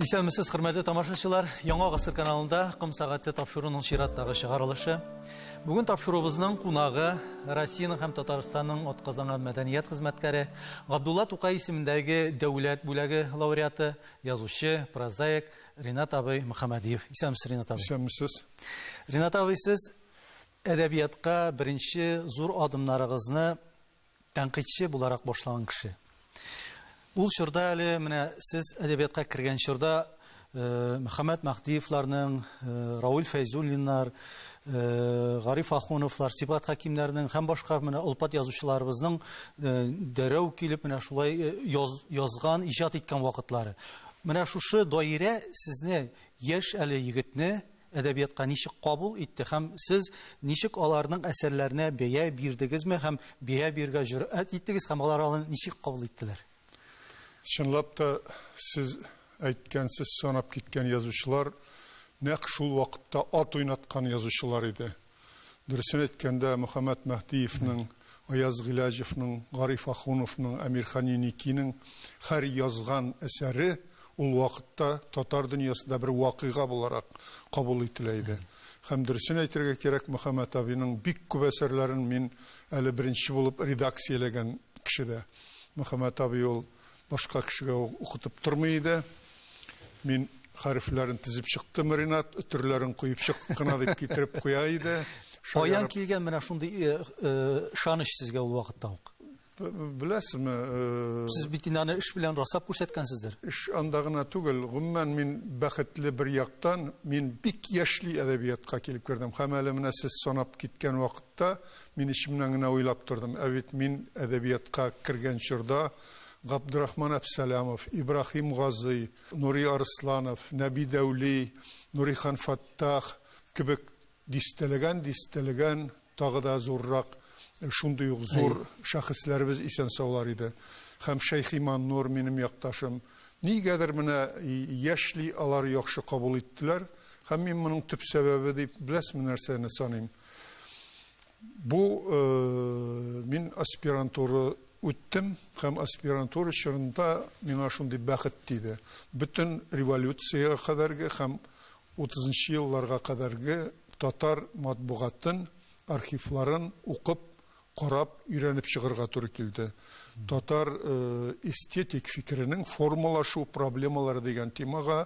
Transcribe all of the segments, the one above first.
Исәнмесез, хөрмәтле тамашачылар, Яңа гасыр каналында кым сәгате тапшыруның чираттагы чыгарылышы. Бүген тапшыруыбызның кунагы Россиянең һәм Татарстанның атказанган мәдәният хезмәткәре Габдулла Тукай исемендәге дәүләт бүләге лауреаты, язучы, прозаик Ринат абый Мөхәммәдиев. Исәнмесез, Ринат абый. Исәнмесез. Ринат абый, сез әдәбиятка беренче зур адымнарыгызны тәнкыйтьче буларак башлаган кеше. Ул чорда әле менә сез әдәбиятка кергән чорда Мөхәммәд Мәхдиевләрнең, Раул Фәйзуллиннар, Гариф Ахуновлар, Сибат Хакимнәрнең һәм башка менә улпат язучыларыбызның дәрәү килеп менә шулай язган, иҗат иткән вакытлары. Менә шушы даирә сезне, яшь әле егетне әдәбиятка ничек кабул итте һәм сез ничек аларның әсәрләренә бәя бирдегезме һәм бәя бирергә җөрьәт иттегез һәм алар аны ничек кабул иттеләр? Чынлап та сез әйткәнсез санап киткән язучылар нәкъ шул вакытта ат уйнаткан язучылар иде. Дөресен әйткәндә, Мөхәммәд Мәхдиевнең, Аяз Гыйлаҗевның, Гариф Ахуновның, Әмирхан Еникинең һәр язган әсәре ул вакытта татар дөньясында бер вакыйга буларак кабул ителә иде. Һәм дөресен әйтергә кирәк, Мөхәммәд абыйның бик күп әсәрләрен мин әле беренче булып редакцияләгән кеше дә. Мөхәммәд абый ул башка кешегә укытып тормый иде. Мин хәрефләрен тизеп чыктым, Ринат, өтерләрен куеп чык кына дип китереп куя иде. Каян килгән менә шундый ышаныч сезгә ул вакытта ук? Беләсезме, Сез бит инде аны эш белән расап күрсәткәнсездер. эш анда гына түгел, гомумән мин бәхетле бер яктан, мин бик яшьли әдәбиятка килеп кердем. Һәм әле менә сез санап киткән вакытта мин ишемнән генә уйлап тордым. Бит мин әдәбиятка кергән чорда Габдрахман Әбсәләмов, Ибрахим Газый, Нури Арсланов, Нәби Дәүли, Нурихан Фаттах кебек дистәләгән, тагы да зуррак, шундый ук зур шәхесләребез исән-саулар иде. Һәм Шәйх Иман Нур минем якташым. Нигәдер менә яшьли алар яхшы кабул иттеләр. Һәм мин моның төп сәбәбе дип беләсезме нәрсәне саныйм. Бу мин аспирантура үттем, һәм аспирантура чорында миңа шундый бәхет тиде. Бөтен революцияга кадәрге һәм 30-нчы елларга кадәрге татар матбугатын, архивларын укып, карап, өйрәнеп чыгарга туры килде. Татар эстетик фикеренең формалашу проблемалары дигән темага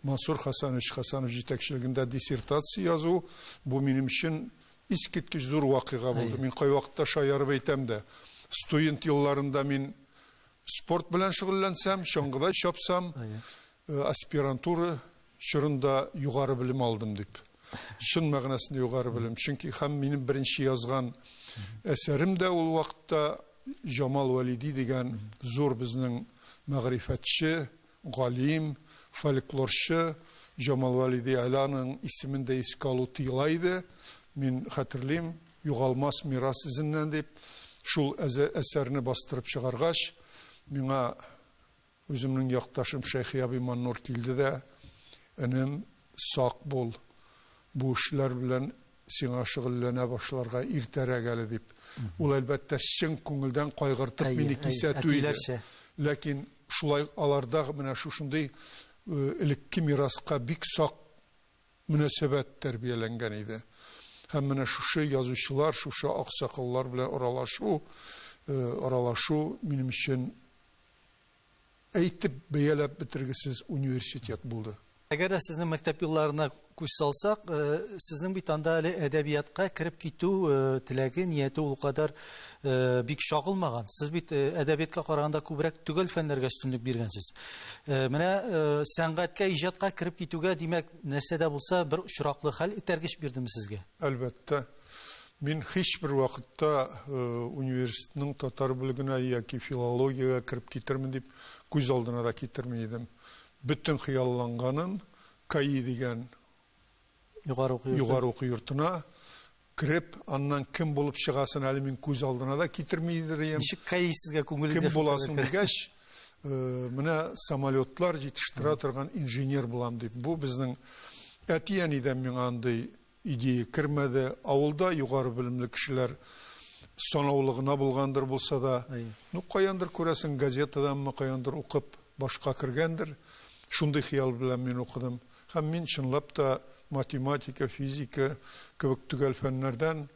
Мансур Хасанов җитәкчелегендә диссертация язу, бу минем өчен искиткеч зур вакыйга булды. Мин кай вакытта шаярып әйтәм дә, студент елларында мин спорт белән шөгыльләнсәм, чаңгыда чапсам, аспирантура чорында югары белем алдым дип. Шын мәгънәсендә югары белем. Чөнки һәм минем беренче язган әсәрем дә ул вакытта Җамал Валиди дигән зур безнең мәгърифәтче, галим, фольклорчы Җамал Валиди Аляның исемендә искә алу тыела иде. Мин хәтерлим, югалмас мирас изеннән дип шул әсәрне бастырып чыгаргач, миңа үземнең якташым Шәйх Иман Нур килде дә, энем, сак бул, бу эшләр белән сиңа шөгыльләнә башларга иртәрәк әле дип. Ул әлбәттә чын күңелдән кайгыртып мине кисәтү иде. Ләкин шулай аларда менә шушындый элекке мираска бик сак мөнәсәбәт тәрбияләнгән иде. Һәм менә шушы язучылар, шушы аксакаллар белән аралашу минем өчен әйтеп бәяләп бетергесез университет булды. Әгәр дә сезнең мәктәп елларына күз салсак, сезнең бит анда әле әдәбиятка кирип китү теләге, нияте ул кадәр бик шагылмаган. Сез бит әдәбиятка караганда күбрәк төгәл фәннәргә өстенлек биргәнсез. Менә сәнгатькә, иҗатка кирип китүгә, димәк, нәрсә дә булса бер очраклы хәл итәргеч бирдеме сезгә? Әлбәттә. Мин һичбер вакытта университетның татар бүлегенә яки филологиягә кирип китермен дип күз алдына да китерми идем. Бөтен хыялланганым КАИ дигән югары уку йортына кирип, аннан кем булып чыгасын әле мин күз алдына да китерми идем. Ничек КАИ сезгә күңелегезгә? Кем буласың дигәч, менә самолетлар җитештерә торган инженер булам дип. Бу безнең әти-әнидән миңа андый идея кирмәде. Авылда югары белемле кешеләр санаулыгына булгандыр булса да, ну каяндыр күрәсең газетаданмы, каяндыр укып башка кергәндер. Шундый хыял белән мин укыдым. Һәм мин чынлап та математика, физика кебек төгәл фәннәрдән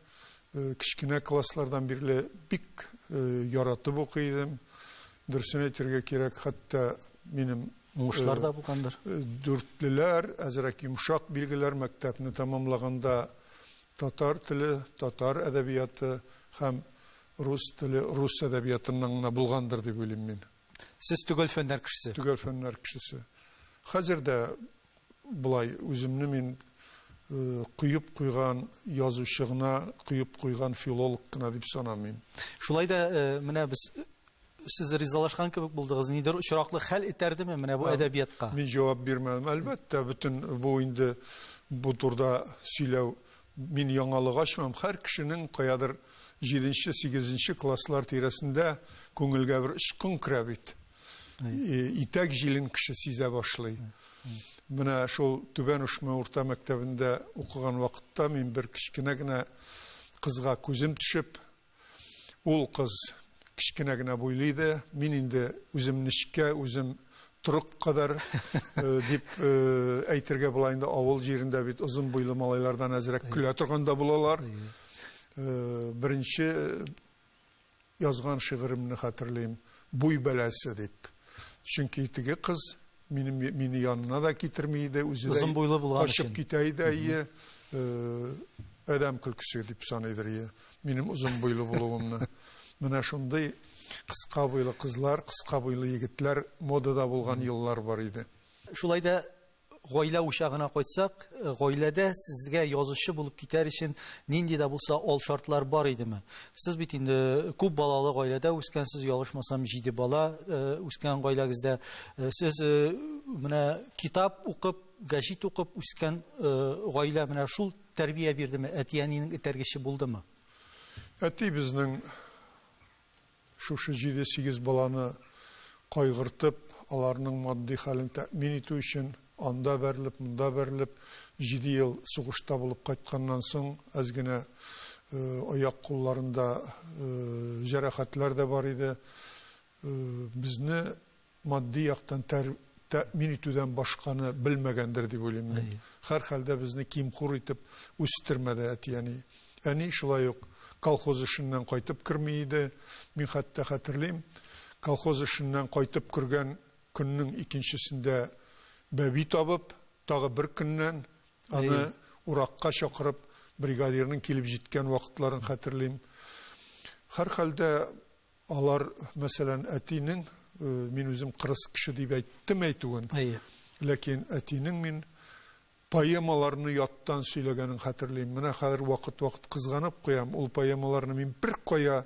кичкенә класслардан бирле бик яратып укыйдым. Дөресен әйтергә кирәк, хәтта минем уңышлар да булгандыр. Дүртлеләр, әзрәк йомшак билгеләр мәктәпне тәмамлаганда татар теле, татар әдәбияты һәм рус теле, рус әдәбиятының гына булгандыр дип уйлыйм мин. Сез төгәл фәннәр кешесе. Төгәл фәннәр кешесе. Хәзер дә булай үземне мин куеп куйган язучы гына, куеп куйган филолог кына дип санамыйм. Шулай да менә без сез ризалашкан кебек булдыгыз. Нидер очраклы хәл итәрдеме менә бу әдәбиятка? Мин җавап бирмәдем. Әлбәттә, бөтен бу инде бу турда сөйләү мин яңалык ачмам. Һәр кешенең каядыр 7-8 класслар тирәсендә күңелгә бер ышкын керә бит. Итәк җилен кеше сизә башлый. Менә шул Түбән Ушма урта мәктәбендә укыган вакытта мин бер кичкенә генә кызга күзем төшеп, ул кыз кичкенә генә буйлы иде. Мин инде үзем нечкә, үзем турык кадәр дип әйтергә була инде, авыл җирендә бит озын буйлы малайлардан әзрәк көлә торганда булалар. Беренче язган шигыремне хәтерләйм, буй бәләсе дип. Чөнки теге кыз мине янына да китерми иде, үзе дә качып китә иде, адәм көлкесе дип саныйдыр. Минем озын буйлы булуымны. Менә шундый кыска буйлы кызлар, кыска буйлы егетләр модада булган еллар бар иде. Шулай да гаилә учагына кайтсак, гаиләдә сезгә язучы булып китәр өчен нинди дә булса ал шартлар бар идеме? Сез бит инде күп балалы гаиләдә үскәнсез, ялгышмасам 7 бала үскән гаиләгездә. Сез менә китап укып, гәҗит укып үскән гаилә менә шул тәрбия бирдеме? Әтиянинең этәргече булдымы? Әти безнең шушы 7-8 баланы кайгыртып, аларның матди хәлен тәэмин итү өчен анда бәрелеп, монда бәрелеп, 7 ел сугышта булып кайтканнан соң аз гына аяк кулларында җәрәхәтләр дә бар иде. Безне матди яктан тәэмин итүдән башканы белмәгәндер дип уйлыйм. Һәр хәлдә безне кимхур итеп үстермәде әтияни. Әни шулай ук колхоз эшеннән кайтып керми иде. Мин хәтта хәтерлим, колхоз эшеннән кайтып кергән көннең икенчесендә бәби табып, тагы бер көннән аны уракка чакырып, бригадирның килеп җиткән вакытларын хәтерлим. Һәр хәлдә алар, мәсәлән, әтинең, мин үзем кырыс кеше дип әйттем әйтүен. Ләкин әтинең мин поэмаларны яттан сөйләгәнен хәтерлим. Менә хәзер вакыт кызганып куям. Ул поэмаларны мин бер кая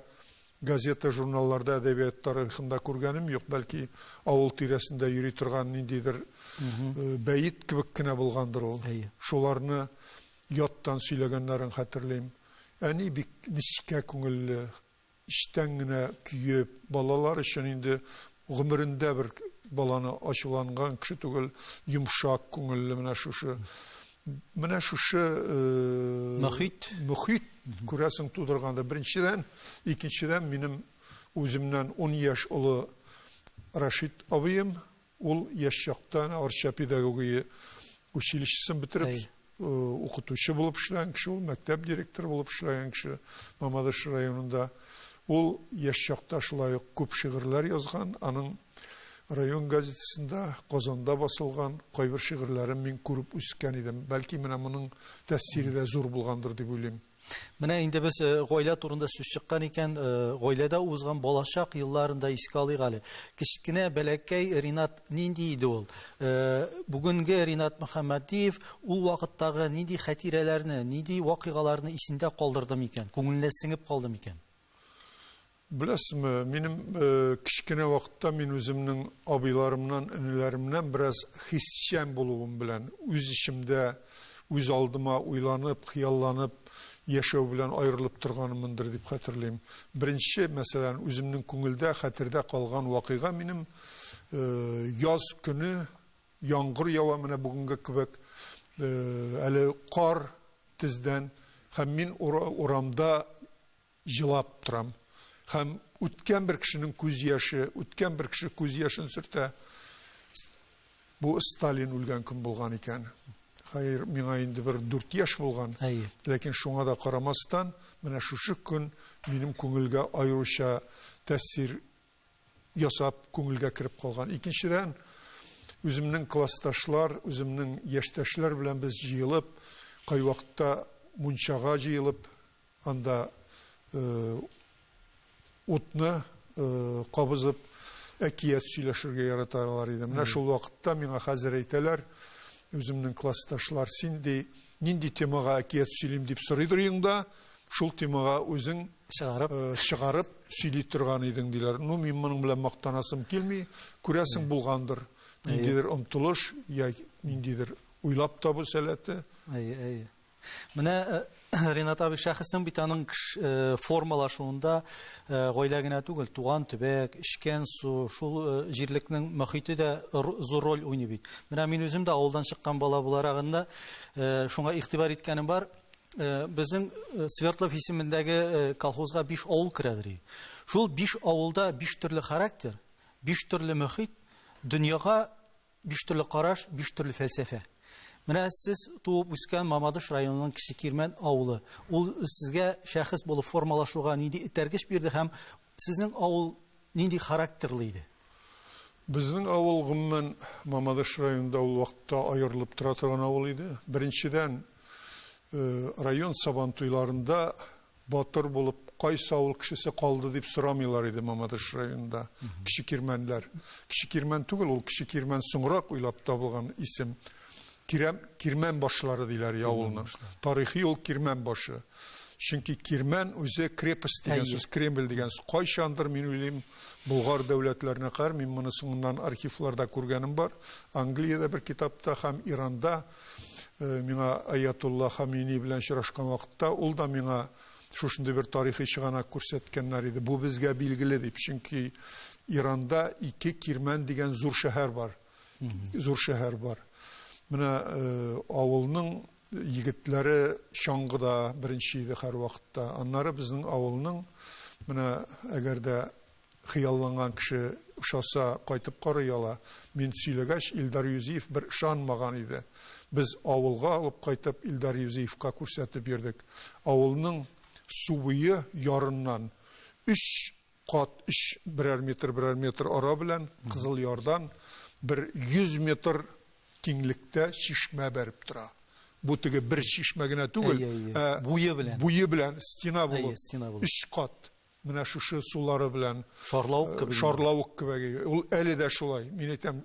газета, журналларда, әдәбият тарихында күргәнем юк. Бәлки авыл тирәсендә йөри торган ниндидер бәйит кебек кенә булгандыр ул. Шуларны яттан сөйләгәннәрен хәтерлим. Әни бик нечкә күңелле, иштән генә көеп, балалар өчен инде гомерендә бер баланы ачуланган кеше түгел, йомшак күңелле менә шушы мөхит күрәсең тудырганда, беренчедән, икенчедән минем үземнән 10 яшь улы Рашид абыем, ул яшь чактан Арча педагогия училищесын бетереп, укытучы булып эшләгән кеше, ул мәктәп директоры булып эшләгән кеше Мамадыш районында. Ул яшь чакта шулай ук күп шигырьләр язган, аның район газетасында, Казанда басылган кайбер шигырьләрен мин күреп үскән идем. Бәлки менә моның тәэсире дә зур булгандыр дип уйлыйм. Менә инде без гаилә турында сүз чыккан икән, гаиләдә узган балачак елларында искә алыйк әле. Кичкенә бәләкәй Ринат нинди иде ул? Бүгенге Ринат Мөхәммәдиев ул вакыттагы нинди хатирәләрне, нинди вакыйгаларны исендә калдырды микән? Күңеленә сеңеп калды микән? Беләсезме, минем кичкенә вакытта мин үземнең абыйларымнан, энеләремнән бераз хисчән булуым белән, үз ичимдә, үз алдыма уйланып, хыялланып, яшәү белән аерылып торганымдыр дип хәтерлим. Беренче, мәсәлән, үземнең күңелдә, хәтердә калган вакыйга минем яз көне яңгыр ява, менә бүгенге кебек, әле кар тездән, һәм мин урамда җылап торам. Һәм үткән бер кешенең күз яше, үткән бер кеше күз яшен сөртә. Бу Сталин үлгән көн булган икән. Хәер, миңа инде бер 4 яшь булган. Ләкин шуңа да карамастан, менә шушы көн минем күңелгә аеруча тәэсир ясап, күңелгә кирип калган. Икенчедән, үземнең классташлар, үземнең яшьтәшләр белән без җыелып, кайвакытта мунчага җыелып, анда утны кабызып, әкият сөйләшергә яраталар иде. Менә шул вакытта миңа хәзер әйтәләр, үземнең классташлар, син нинди темага әкият сөйлим дип сорыйдыр инде, шул темага үзең чыгарып сөйли торган идең диләр. Ну, мин моның белән мактанасым килми, күрәсең булгандыр. Ниндидер омтылыш, я ниндидер уйлап табу сәләте. Менә Ринат абый шәхеснең бит аның формалашуында гаилә генә түгел, туган төбәк, эчкән су, шул җирлекнең мөхите дә зур роль уйный бит. Менә мин үзем дә авылдан чыккан бала буларагында шуңа игътибар иткәнем бар. Безнең Свердлов исемендәге колхозга 5 авыл керәдер. Шул 5 авылда 5 төрле характер, 5 төрле мөхит, дөньяга 5 төрле караш, 5 төрле фәлсәфә. Менә сез туып үскән Мамадыш районының Кече Кирмән авылы. Ул сезгә шәхес булып формалашуга нинди этәргеч бирде һәм сезнең авыл нинди характерлы иде? Безнең авыл гомумән Мамадыш районында ул вакытта аерылып тора торган авыл иде. Беренчедән, район сабантуйларында батыр булып кайсы авыл кешесе калды дип сорамыйлар иде Мамадыш районында. Кече Кирмәнләр. Кече Кирмән түгел, ул Кече Кирмән соңрак уйлап табылган исем. Кирмән башлары диләр авылны. Тарихи ул Кирмән башы. Чөнки Кирмән үзе крепость дигән сүз, Кремль дигән сүз. Кайчандыр мин уйлыйм, Болгар дәүләтләренә кадәр мин моны соңыннан архивларда күргәнем бар. Англиядә бер китапта һәм Иранда миңа Аятулла Хамини белән очрашкан вакытта ул да миңа шушындый бер тарихи чыганак күрсәткәннәр иде. Бу безгә билгеле дип, чөнки Иранда 2 Кирмән дигән зур шәһәр бар. Зур шәһәр бар. Менә авылның егетләре чаңгыда беренче иде һәр вакытта. Аннары безнең авылның менә әгәр дә хыялланган кеше ушаса кайтып карый ала. Мин сөйләгәч, Илдар Юзиев бер ышанмаган иде. Без авылга алып кайтып Илдар Юзиевка күрсәтеп бирдек. Авылның субые ярыннан 3 кат, 3 берәр метр ара белән Кызыл Ярдан бер 100 метр киңлектә шишмә бәреп тора. Бу теге бер шишмә генә түгел, буе белән стена булып, 3 кат. Менә шушы сулары белән шарлавык кебек. Ул әле дә шулай. Мин әйтәм,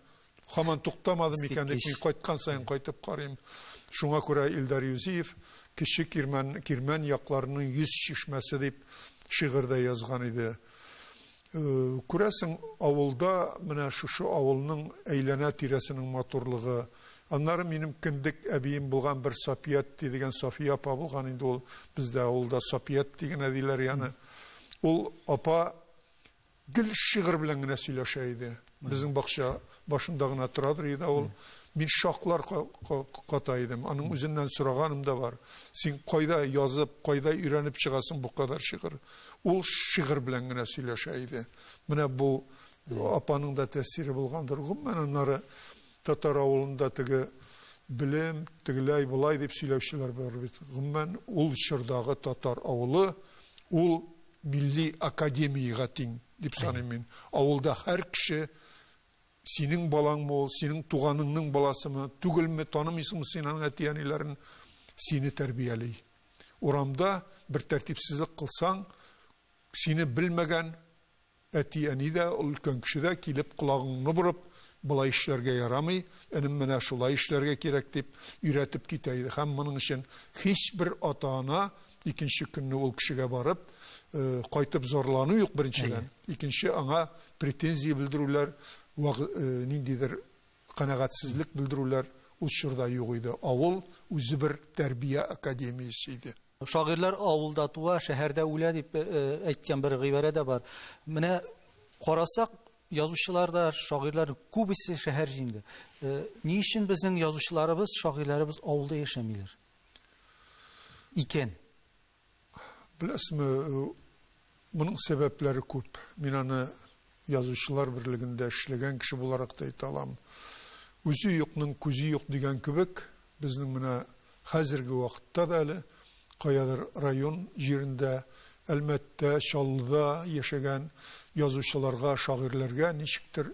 һаман туктамадым икән дип, мин кайткан саен кайтып карыйм. Шуңа күрә Илдар Юзиев Кече Кирмән якларының 100 шишмәсе дип шигырьдә язган иде. Күрәсең, авылда менә шушы авылның әйләнә тирәсенең матурлыгы. Аннары минем киндек әбием булган бер Сапият дигән София апа булган инде, ул бездә авылда Сапият дигән диләр яны. Ул апа гел шигырь белән генә сөйләшә иде. Безнең бакча башында гына торадыр иде ул. Мин шаклар ката идем. Аның үзеннән сораганым да бар. Син кайда язып, кайда өйрәнеп чыгасың бу кадәр шигырь? Ул шигырь белән генә сөйләшә иде. Менә бу апаның да тәэсире булгандыр. Гомумән аннары татар авылында теге белем, тегеләй булай дип сөйләүчеләр бар бит. Гомумән ул чордагы татар авылы ул милли академияга тиң дип саныйм мин. Авылда һәр кеше синең балаңмы ул, синең туганыңның баласымы, түгелме, танымыйсыңмы син аның әти-әниләрен, сине тәрбияли. Урамда бер тәртипсезлек кылсаң, сине белмәгән әти-әни дә, өлкән кеше дә килеп колагыңны бурып, булай эшләргә ярамый, энем менә шулай эшләргә кирәк дип өйрәтеп китә иде. Һәм моның өчен һичбер ата-ана икенче көнне ул кешегә барып, кайтып зарлану юк беренчедән. Икенче аңа претензия белдерүләр, ниндидер канагатсызлык белдерүләр ул чорда юк иде. Авыл үзе бер тәрбия академиясе иде. Шагыйрьләр авылда туа, шәһәрдә үлә дип әйткән бер гыйбарә дә бар. Менә карасак, язучылар да, шагыйрьләр күбесе шәһәр җиңде. Ни өчен безнең язучыларыбыз, шагыйрьләребез авылда яшәмиләр? Икән. Беләсезме, моның сәбәпләре күп. Мин аны язучылар берлегендә эшләгән кеше буларак та әйтә алам. Үзе юкның күзе юк дигән кебек, безнең менә хәзерге вакытта да әле каядыр район җирендә, Әлмәттә, Чаллыда яшәгән язучыларга, шагыйрьләргә ничектер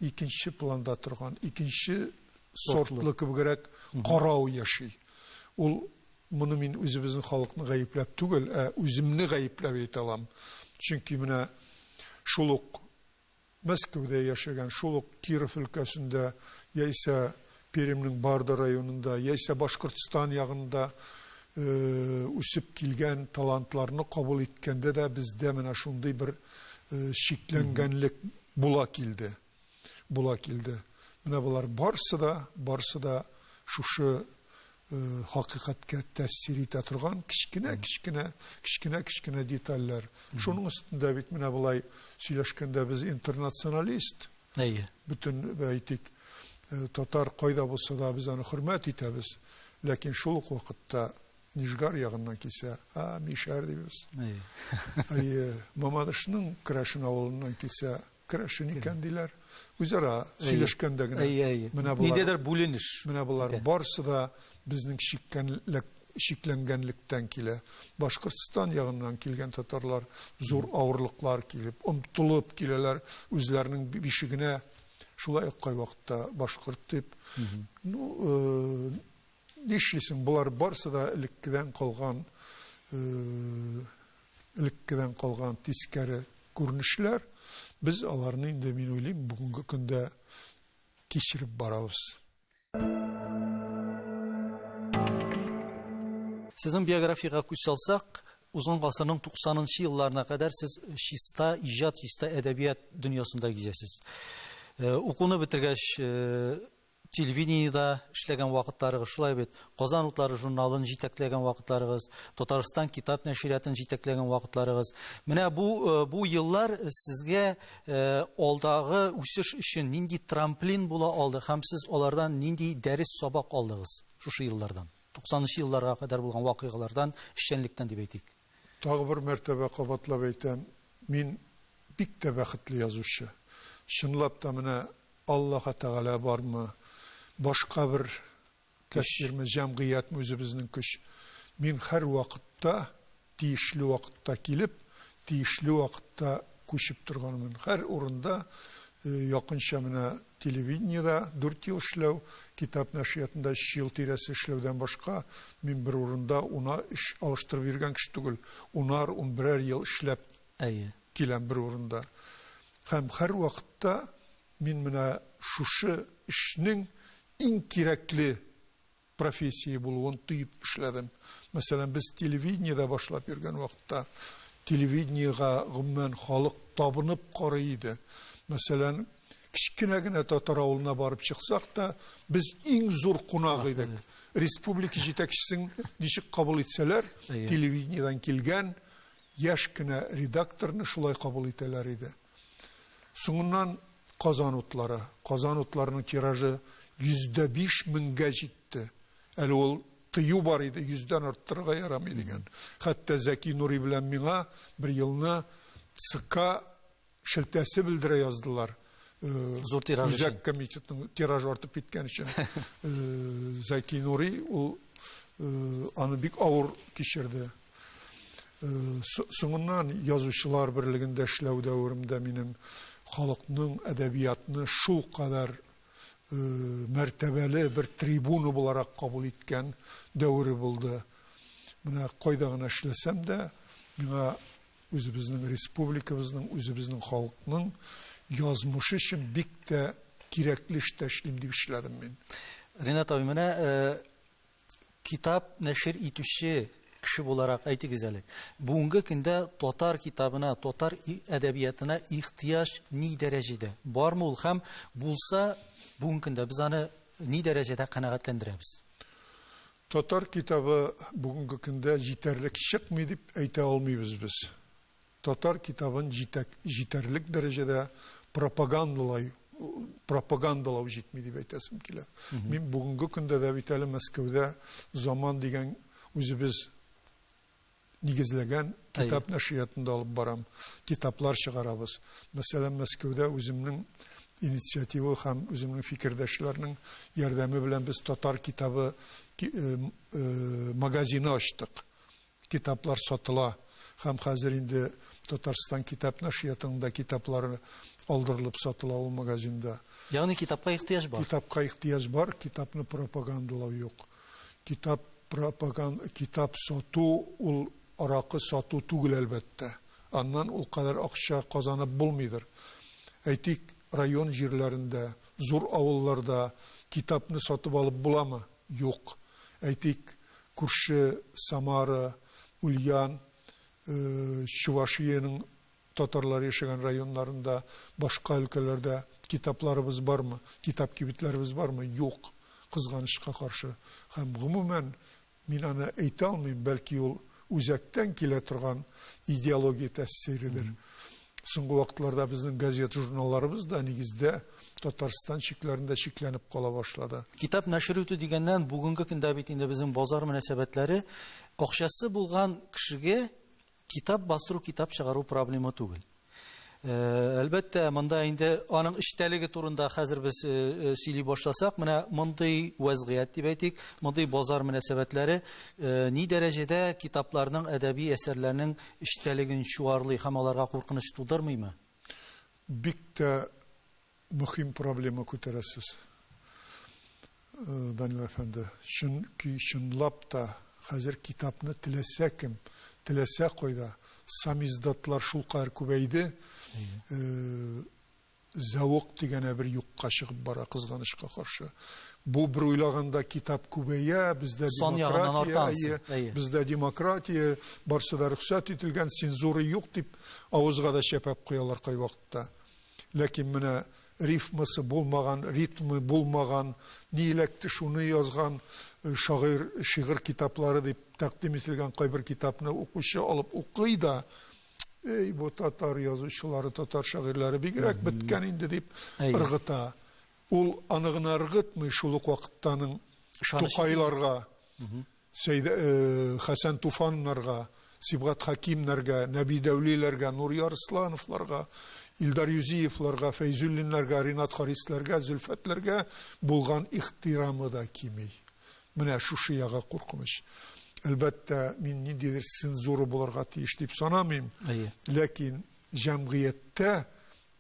икенче планда торган, икенче сортлы кебегрәк карау яши. Ул моны мин үзебезнең халыкны гаепләп түгел, үземне гаепләп әйтә алам. Чөнки менә шул ук Мәскәүдә яшәгән, шул ук Киров өлкәсендә, яисә Перемнең Барда районында, яисә Башкортстан ягында үсеп килгән талантларны кабул иткәндә дә бездә менә шундый бер шикләнгәнлек була килде. Менә булар барсы да шушы хакыйкатькә тәэсир итә торган кичкенә детальләр. Шуның өстендә бит менә булай сөйләшкәндә без интернационалист. Бүтән әйтик, татар кайда булса да без аны хөрмәт итәбез. Ләкин шул ук вакытта Нижгар ягыннан килсә, Мишәр дибез. Мамадышның Крашин авылыннан килсә, Крашин икән диләр. Үзара сөйләшкәндә генә. Ниндидер бүленеш. Менә булар барсы да безнең шикләнгәнлектән килә. Башкортстан ягыннан килгән татарлар зур авырлыклар килеп, омтылып киләләр үзләренең бишегенә. Шулай ук кайвакытта башкорт дип. Нишлисең, булар барсы да элеккедән калган тискәре күренешләр. Без аларны инде, мин уйлыйм, бүгенге көндә кичереп барабыз. Сезнең биографияга күз салсак, узган гасырның 90нчы елларына кадәр сез чиста иҗат, чиста әдәбият дөньясында гизәсез. Укуны бетергәч, телевидениедә эшләгән вакытларыгыз, шулай бит, Казан утлары журналын җитәкләгән вакытларыгыз, Татарстан китап нәшриятын җитәкләгән вакытларыгыз. Менә бу еллар сезгә алдагы үсеш өчен нинди трамплин була алды һәм сез алардан нинди дәрес сабак алдыгыз шушы еллардан? 90нчы елларга кадәр булган вакыйгалардан, эшчәнлектән дип әйтик. Тагы бер мәртәбә кабатлап әйтәм, мин бик тә бәхетле язучы. Чынлап та менә Аллаһ Тәгалә бармы, башка бер кәсирме, җәмгыятьме үзебезнең көч. Мин һәр вакытта, тиешле вакытта килеп, тиешле вакытта күчеп торганмын. Һәр урында якынча менә телевидениедә 4 ел эшләү, китап нәшриятында 3 ел тирәсе эшләүдән башка мин бер урында уна эш алыштырып йөргән кеше түгел. 10-11 ел эшләп киләм бер урында. Һәм һәр вакытта мин менә шушы эшнең иң кирәкле профессия булуын тыйып эшләдем. Мәсәлән, без телевидениедә башлап йөргән вакытта телевидениегә гомумән халык табынып карый иде. Мәсәлән, кичкенә генә татар авылына барып чыксак та, без иң зур кунак идек. Республика җитәкчесен ничек кабул итсәләр, телевидениедан килгән яшь кенә редакторны шулай кабул итәләр иде. Соңыннан Казан утларының тиражы 105 меңгә җитте. Әле ул тыю бар иде, 100дән арттырырга ярамый дигән. Хәтта Зәки Нури белән миңа бер елны ЦК шелтәсе белдерә яздылар. Зур тираж Үзәк комитетның тиражы артып киткән өчен. Зәки Нури ул аны бик авыр кичерде. Соңыннан язучылар берлегендә эшләү дәвремдә минем халыкның әдәбиятны шул кадәр мәртәбәле бер трибуна буларак кабул иткән дәвре булды. Менә кайда гына эшләсәм дә, миңа үзебезнең республикабызның, үзебезнең халыкның язмышы өчен бик тә кирәкле эш эшлим дип эшләдем мин. Ринат абый, менә китап нәшер итүче кеше буларак әйтегез әле. Бүгенге көндә татар китабына, татар әдәбиятына ихтыяҗ ни дәрәҗәдә? Бармы ул һәм булса, бүгенге көндә без аны ни дәрәҗәдә канәгатьләндерәбез? Татар китабы бүгенге көндә җитәрлек чыкмый дип әйтә алмыйбыз без. Татар китабын җитәрлек дәрәҗәдә пропагандалау җитми дип әйтәсем килә. Мин бүгенге көндә дә бит әле Мәскәүдә Заман дигән үзебез нигезләгән китап нәшриятында алып барам. Китаплар чыгарабыз. Мәсәлән, Мәскәүдә үземнең инициатива һәм үземнең фикердәшләрнең ярдәме белән без татар китабы магазины ачтык. Китаплар сатыла һәм хәзер инде Татарстан китап нәшриятында китаплары алдырылып сатыла ул магазинда. Ягъни китапка ихтыяҗ бар. Китапка ихтыяҗ бар, китапны пропагандалау юк. Китап сату ул аракы сату түгел әлбәттә. Аннан ул кадәр акча казанып булмыйдыр. Әйтик, район җирләрендә, зур авылларда китапны сатып алып буламы? Юк. Әйтик, күрше Самара, Ульян, Чувашияның татарлар яшәгән районнарында, башка өлкәләрдә китапларыбыз бармы? Китап кибетләребез бармы? Юк. Кызганычка каршы. Һәм гомумән мин аны әйтә алмыйм, бәлки ул үзәктән килә торган идеология тәэсиридер. Соңгы вакытларда безнең газет журналларыбыз да нигездә Татарстан чикләрендә чикләнеп кала башлады. Китап нәшр итү дигәннән бүгенге көндә бит инде безнең базар мөнәсәбәтләре акчасы булган кешегә китап бастыру, китап чыгару проблема түгел. Әлбәттә, монда инде аның эчтәлеге турында хәзер без сөйли башласак, менә мондый вазгыять дип әйтик, мондый базар мөнәсәбәтләре ни дәрәҗәдә китапларның, әдәби әсәрләрнең эчтәлеген чуарлый һәм аларга куркыныч тудырмыймы? Бик тә мөһим проблема күтәрәсез. Данил әфәнде, чөнки чынлап та хәзер китапны теләсә кем, теләсә кайда самиздатлар шул кадәр күбәйде. Зәвык дигәнә бер юкка чыгып бара, кызганычка каршы. Бу бер уйлаганда китап күбәя, бездә демократия, барсы да рөхсәт ителгән, цензура юк дип авызга да шәпәп куялар кай вакытта. Ләкин менә рифмасы булмаган, ритмы булмаган, ни электе шуны язган шигырь китаплары дип тәкъдим ителгән кайбер китапны укучы алып укый да, бу татар язучылары, татар шагыйрьләре бигрәк беткән инде дип ыргыта. Ул аны гына ыргытмый, шул ук вакыттаның Тукайларга, Хәсән Туфаннарга, Сибгат Хакимнәргә, Нәби Дәүлиләргә, Нурия Арслановларга, Илдар Юзиевларга, Фәйзуллиннәргә, Ринат Харисләргә, Зөлфәтләргә булган ихтирамы да кимей. Менә шушы яга куркыныч. Әлбәттә, мин ниндидер цензура булырга тиеш дип санамыйм. Ләкин җәмгыятьтә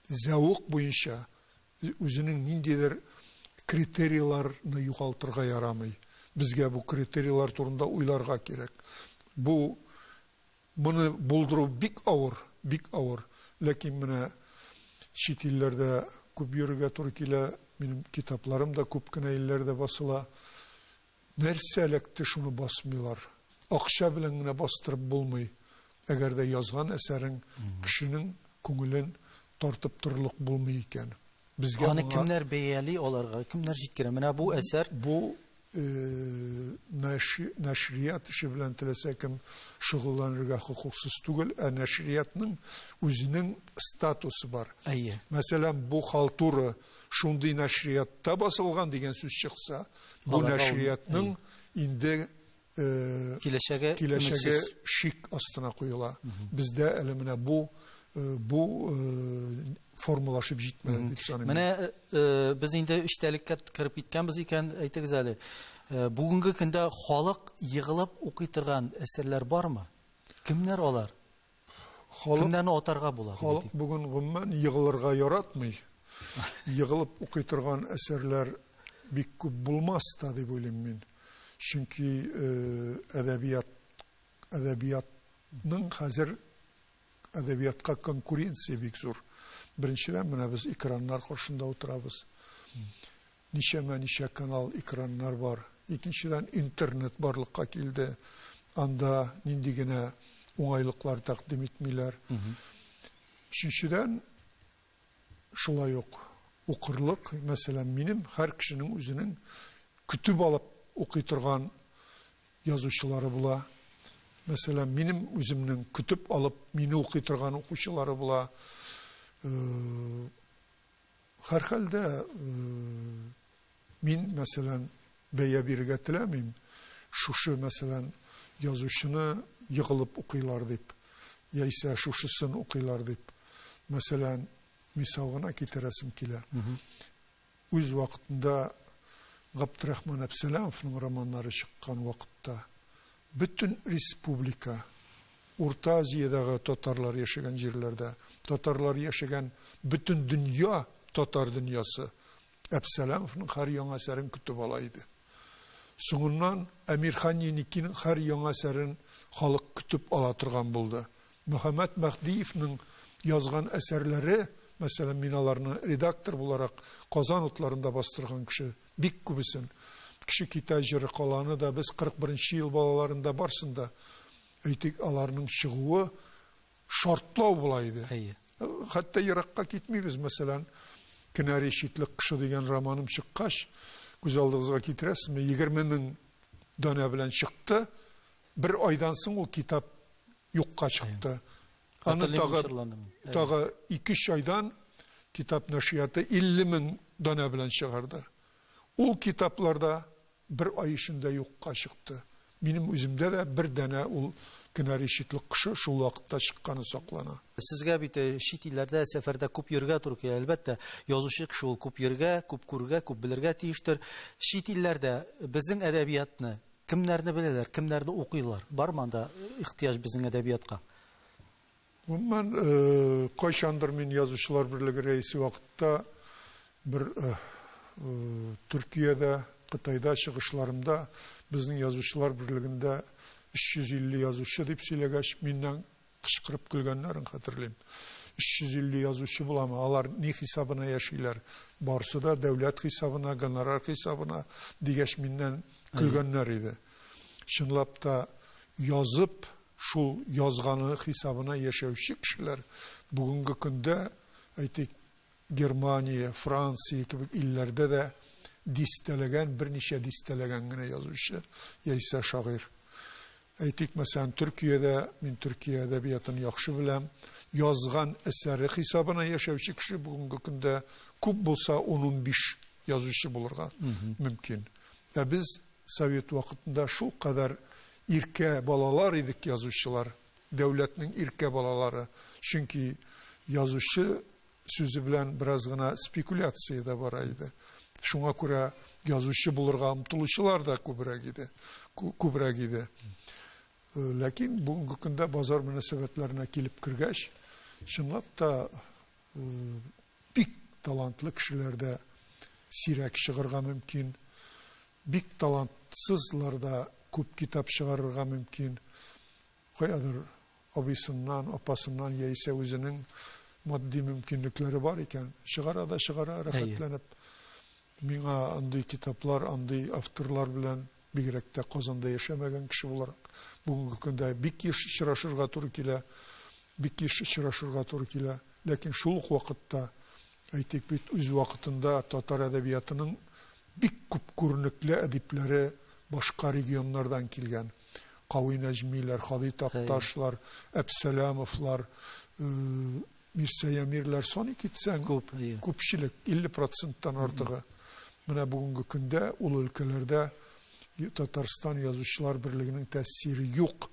зәвык буенча үзенең ниндидер критерийларны югалтырга ярамый. Безгә бу критерийлар турында уйларга кирәк. Моны булдыру бик авыр. Ләкин менә чит илләрдә күп йөрергә туры килә, минем китапларым да күп кенә илләрдә басыла. Нәрсә электе шуны басмыйлар. Акча белән генә бастырып булмый. Әгәр дә язган әсәрең кешенең күңелен тартып торырлык булмый икән. Безгә аны кемнәр бәяли аларга, кемнәр җиткерә? Менә бу әсәр нәшрият эше белән теләсә кем шөгыльләнергә хокуксыз түгел, нәшриятның үзенең статусы бар. Мәсәлән, бу халтура шундый нәшриятта басылган дигән сүз чыкса, бу нәшриятның инде киләчәге шик астына куела. Бездә әле менә бу формалашып җитмәде дип саныйм. Менә без инде эчтәлеккә кирип киткәнбез икән, әйтегез әле. Бүгенге көндә халык йыгылып укый торган әсәрләр бармы? Кемнәр алар? Кемнәрне атарга була? Халык бүген гомумән йыгылырга яратмый. Йыгылып укый торган әсәрләр бик күп булмас та дип уйлыйм мин. Чөнки әдәбиятның хәзер әдәбиятка конкуренция бик зур. Беренчедән менә без экраннар каршында утырабыз. Ничә канал экраннар бар. Икенчедән интернет барлыкка килде. Анда нинди генә уңайлыклар тәкъдим итмиләр. Өченчедән шулай ук укырлык, мәсәлән, минем һәр кешенең үзенең күтүп алып укый торган язучылары була. Мәсәлән, минем үземнең күтүп алып мине укый торган укучылары була. Һәр хәлдә мин, мәсәлән, бәя бирергә теләмим. Шушы, мәсәлән, язучыны йыгылып укыйлар дип, яисә шушысын укыйлар дип. Мәсәлән, мисал гына китерәсем килә. Үз вакытында Габдрахман Әбсәләмовның романнары чыккан вакытта бөтен республика, Урта Азиядагы татарлар яшәгән җирләрдә, татарлар яшәгән бөтен дөнья, татар дөньясы Әбсәләмовның һәр яңа әсәрен көтеп ала иде. Соңыннан Әмирхан Еникинең һәр яңа әсәрен халык көтеп ала торган булды. Мөхәммәд Мәхдиевнең язган әсәрләре, мәсәлән, мин аларны редактор буларак Казан утларында бастырган кеше, бик күбесен. Кеше Китай җыры каланы да без 41нче ел балаларында барсында әйтик, аларның чыгуы шартлау була иде. Хәтта еракка китмибез, мәсәлән, Кенәри Шитлек кеше дигән романым чыккач, күз алдыгызга китерәсезме, 20,000 дана белән чыкты. Бер айдан соң ул китап юкка чыкты. Аны тагы 2-3 айдан китап нәшрияты 50,000 дана белән чыгарды. Ул китапларда бер ай эчендә юкка чыкты. Минем үземдә дә бер дана ул Кенәри Шитлек кеше шул вакытта чыкканы саклана. Сезгә бит чит илләрдә сәфәрдә күп йөргә туры килә. Әлбәттә, язучы кеше ул күп йөргә, күп күргә, күп белергә тиештер. Чит илләрдә безнең әдәбиятны кемнәрне беләләр, кемнәрне укыйлар? Бармы анда ихтияҗ безнең әдәбиятка? Мен кайчандыр мин язучылар берлеге рәисе вакытта бер Төркиядә, Кытайда чыгышларымда безнең язучылар берлегендә 350 язучы дип сөйләгәч, миннән кычкырып көлгәннәрен хәтерлим. 350 язучы буламы? Алар ни хисабына яшиләр? Барсы да дәүләт хисабына, гонорар хисабына дигәч миннән көлгәннәр иде. Чынлап та язып, шул язганы хисабына яшәүче кешеләр бүгенге көндә, әйтик, Германия, Франция кебек илләрдә дә дистәләгән, берничә дистәләгән генә язучы, яисә шагыйрь. Әйтик, мәсәлән, Төркиядә, мин Төркия әдәбиятын яхшы беләм, язган әсәре хисабына яшәүче кеше бүгенге көндә күп булса 10-15 язучы булырга мөмкин. Без Совет вакытында шул кадәр иркә балалар идек язучылар, дәүләтнең иркә балалары. Чөнки язучы сүзе белән бераз гына спекуляция да бара иде. Шуңа күрә язучы булырга омтылучылар да күбрәк иде. Ләкин бүгенге көндә базар мөнәсәбәтләренә килеп кергәч, чынлап та бик талантлы кешеләрдә сирәк чыгарга мөмкин, бик талантсызларда күп китап чыгарырга мөмкин. Каядыр абысыннан, апасыннан яисә үзенең матди мөмкинлекләре бар икән, чыгара рәхәтләнеп. Миңа андый китаплар, андый авторлар белән бигрәк тә Казанда яшәмәгән кеше буларак бүгенге көндә бик еш очрашырга туры килә, ләкин шул ук вакытта, әйтик бит, үз вакытында татар әдәбиятының бик күп күренекле әдипләре башка регионнардан килгән. Кавый Нәҗмиләр, Халит Атташлар, Әбсәләмовлар, Мирсә Ямирләр саны китсәң, күпчелек 50%-тан артыгы. Менә бүгенге көндә ул өлкәләрдә Татарстан язучылар берлегенең тәэсире юк.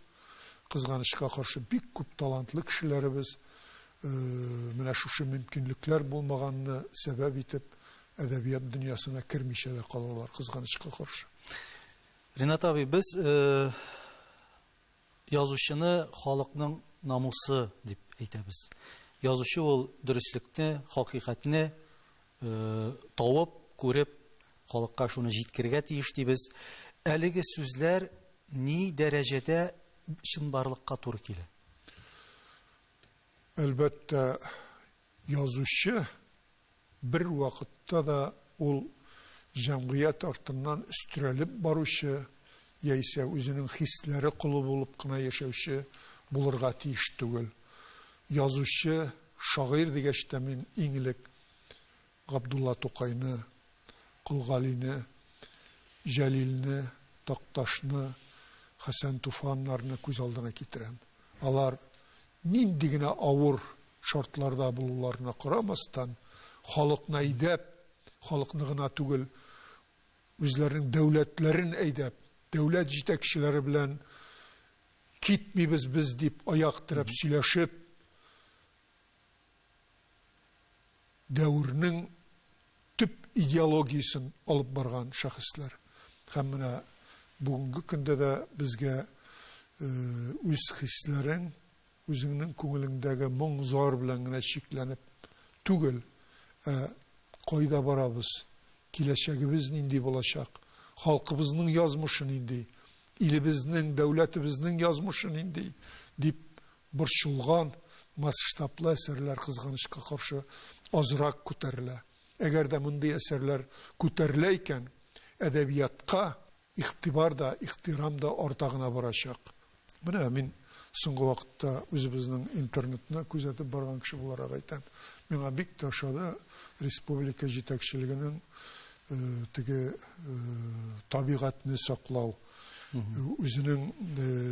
Кызганычка каршы бик күп талантлы кешеләребез менә шушы мөмкинлекләр булмаганны сәбәп итеп әдәбият дөньясына кермичә дә калалар, кызганычка каршы. Ринат абый, без язучыны халыкның намусы дип әйтәбез. Язучы ул дөреслекне, хакыйкатьне тавып, күреп, халыкка шуны җиткергә тиеш дибез. Әлеге сүзләр ни дәрәҗәдә чынбарлыкка туры килә? Әлбәттә, язучы бер вакытта да ул җәмгыять артыннан үстерелеп баручы, яисә үзенең хисләре кулы булып кына яшәүче булырга тиеш түгел. Язучы, шагыйрь дигәч тә мин иң элек Габдулла Тукайны, Кулгалине, Җәлилне, Такташны, Хәсән Туфаннарны күз алдына китерәм. Алар нинди генә авыр шартларда булуларына карамастан, халыкны әйдәп, халыкны гына түгел, үзләренең дәүләтләрен әйдәп, дәүләт җитәкчеләре белән китмибез без дип аяк терәп сөйләшеп, дәүрнең төп идеологиясын алып барган шәхесләр. Һәм менә бүгенге көндә дә безгә үз хисләрен, үзеңнең күңелеңдәге моң-зар белән генә чикләнеп түгел, кайда барабыз, киләчәгебез нинди булачак, халкыбызның язмышы нинди, илебезнең, дәүләтебезнең язмышы нинди дип борчылган масштаблы әсәрләр кызганычка каршы азрак күтәрелә. Әгәр дә мондый әсәрләр күтәрелә икән, әдәбиятка игътибар да, ихтирам да арта гына барачак. Менә мин соңгы вакытта үзебезнең интернетны күзәтеп барган кеше буларак әйтәм. Миңа бик тә ошады республика җитәкчелегенең теге табигатьне саклау, үзенең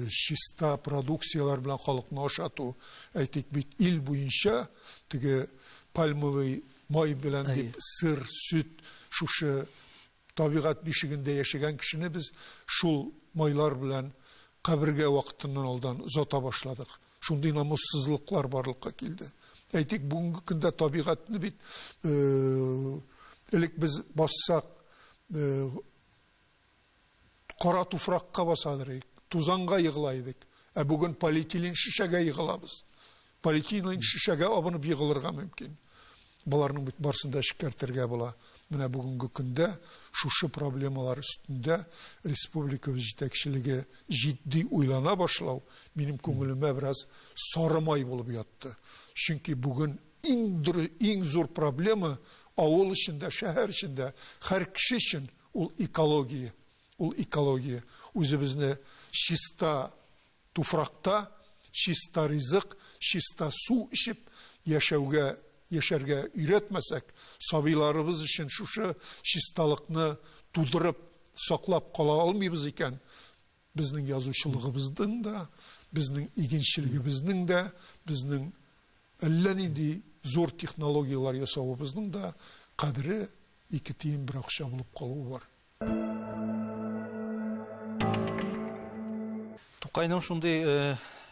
чиста продукциялар белән халыкны ашату, әйтик бит ил буенча теге пальмовый май белән дип сыр, сөт, шушы табигать бишегендә яшәгән кешене без шул майлар белән кабергә вакытыннан алдан озата башладык. Шундый намуссызлыклар барлыкка килде. Әйтик, бүгенге көндә табигатьне бит элек без бассак кара туфракка басадыр идек, тузанга егыла идек. Бүген полиэтилен шишәгә егылабыз. Полиэтилен шишәгә абынып егылырга мөмкин. Буларның бит барсында шикәртергә була. Менә бүгенге көндә шушы проблемалар өстендә республикабыз җитәкчелеге җитди уйлана башлау минем күңелемә бераз сарымай булып ятты. Чөнки бүген иң зур проблема авыл эчендә, шәһәр эчендә, һәр кеше өчен ул экология. Ул экология. Үзебезне чиста туфракта, чиста ризык, чиста су ичеп яшәргә өйрәтмәсәк, сабыйларыбыз өчен шушы чисталыкны тудырып, саклап кала алмыйбыз икән, безнең язучылыгыбызның да, безнең игенчелегебезнең дә, безнең әллә нинди зур технологиялар ясавыбызның да кадере 2 тиен бер акча булып калуы бар. Тукайның шундый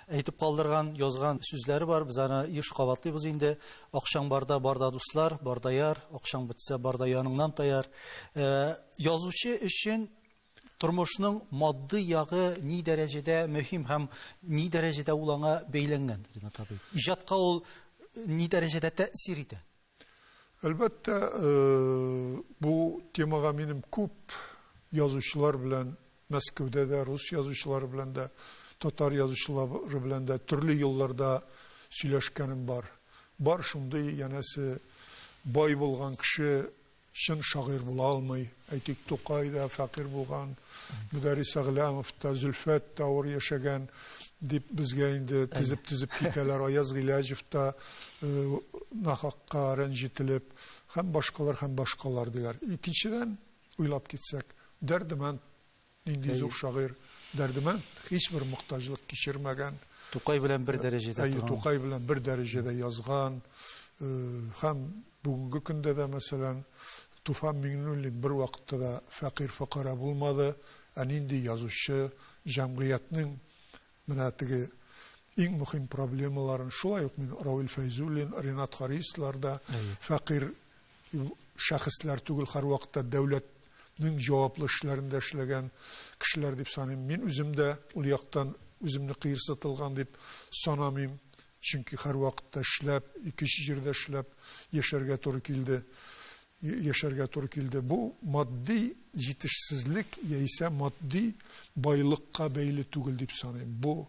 әйтеп калдырган, язган сүзләре бар. Без аны еш кабатлыйбыз инде. Акчаң барда дуслар, барда яр, акчаң бетсә барда яныңнан таяр. Язучы өчен тормышның матди ягы ни дәрәҗәдә мөһим һәм ни дәрәҗәдә ул аңа бәйләнгән, Ринат абый? Иҗатка ул ни дәрәҗәдә тәэсир итә? Әлбәттә, бу темага минем күп язучылар белән Мәскәүдә дә, рус язучылары белән дә, татар язучылары белән дә төрле юлларда сөйләшкәнем бар. Бар шундый, янәсе, бай булган кеше чын шагыйрь була алмый. Әйтик, Тукай да фәкыйрь булган, Мөдәррис Әгъләмов та, Зөлфәт та авыр яшәгән дип безгә инде тизеп китәләр. Аяз Гыйләҗев та нахакка рәнҗетелеп, һәм башкалар диләр. Икенчедән, уйлап китсәк, Дәрдемәнд нинди зур шагыйрь, Дәрдемәнд һичбер мохтаҗлык кичермәгән. Тукай белән бер дәрәҗәдә торган. Тукай белән бер дәрәҗәдә язган. Һәм бүгенге көндә дә, мәсәлән, Туфан Миңнуллин бер вакытта да фәкыйрь-фукара булмады. Нинди язучы, җәмгыятьнең менә теге иң мөһим проблемаларын, шулай ук мин Равил Фәйзуллин, Ринат Харислар да фәкыйрь шәхесләр түгел, һәр вакытта дәүләтнең җаваплы эшләрендә эшләгән кешеләр дип саныйм. Мин үзем дә ул яктан үземне кыерсытылган дип санамыйм. Чөнки һәр вакытта эшләп, икенче җирдә эшләп яшәргә туры килде. Бу матди җитешсезлек яисә матди байлыкка бәйле түгел дип саныйм. Бу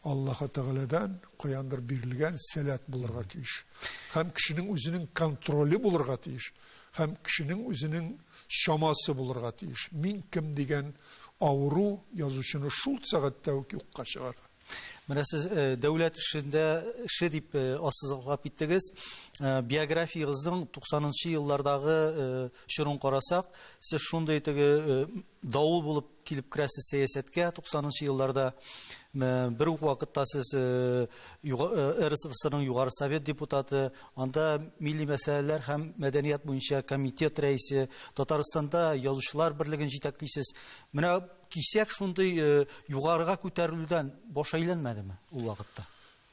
Аллаһ Тәгаләдән каяндыр бирелгән сәләт булырга тиеш. Һәм кешенең үзенең контроле булырга тиеш. Һәм кешенең үзенең шамасы булырга тиеш. Мин кем дигән авыру язучыны шул сәгатьтә үк юкка чыгара. Менә сез дәүләт эше дип ассызыклап киттегез. Биографиягызның 90нчы еллардагы чорын карасак, сез шундый теге давыл булып килеп керәсез сәясәткә 90нчы елларда. Бер үк вакытта сез РСФСРның Югары Совет депутаты, анда милли мәсьәләләр һәм мәдәният буенча комитет рәисе, Татарстанда язучылар берлеген җитәклисез. Менә кисәк шундый югарыга күтәрелүдән баш әйләнмәдеме ул вакытта?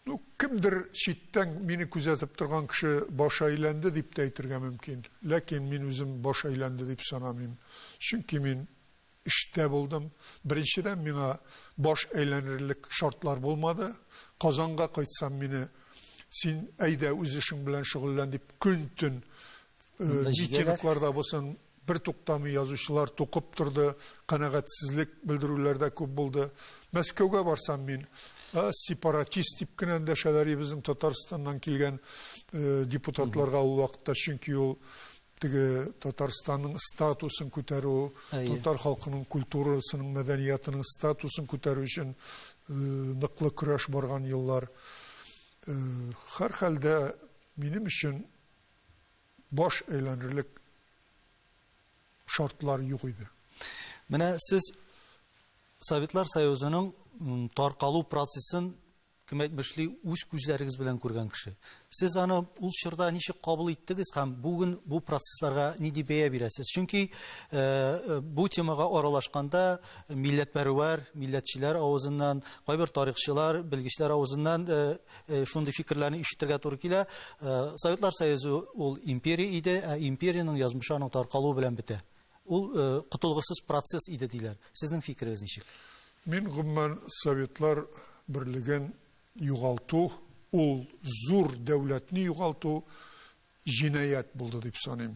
Ну, кемдер читтән мине күзәтеп торган кеше баш әйләнде дип тә әйтергә мөмкин. Ләкин мин үзем баш әйләнде дип санамыйм. Чөнки мин эштә булдым. Беренчедән миңа баш әйләнерлек шартлар булмады. Казанга кайтсам мине син әйдә үз эшең белән шөгыльлән дип көн-төн митингларда булсын бер туктамый язучылар тукып торды, канәгатьсезлек белдерүләрдә күп булды. Мәскәүгә барсам мин сепаратист дип кенә эндәшәләр безнең Татарстаннан килгән депутатларга ул вакытта, чөнки ул теге Татарстанның статусын күтәрү, татар халкының культурасының, мәдәниятының статусын күтәрү өчен ныклы көрәш барган еллар. Һәр хәлдә минем өчен баш әйләнерлек шартлар юк иде. Менә сез Советлар Союзының таркалу процессын кем әйтмешли үз күзләрегез белән күргән кеше. Сез аны ул чорда ничек кабул иттегез һәм бүген бу процессларга ни дип бәя бирәсез? Чөнки бу темага аралашканда милләтпәрвәр, милләтчеләр авызыннан, кайбер тарихчылар, белгечләр авызыннан шундый фикерләрне ишетергә туры килә. Советлар Союзы ул империя иде, империяның язмышы аның таркалу белән бетә. Ул кутылгысыз процесс иде диләр. Сезнең фикерегез ничек? Мин гомумән Советлар берлеген югалту, ул зур дәүләтне югалту җинаят булды дип саныйм.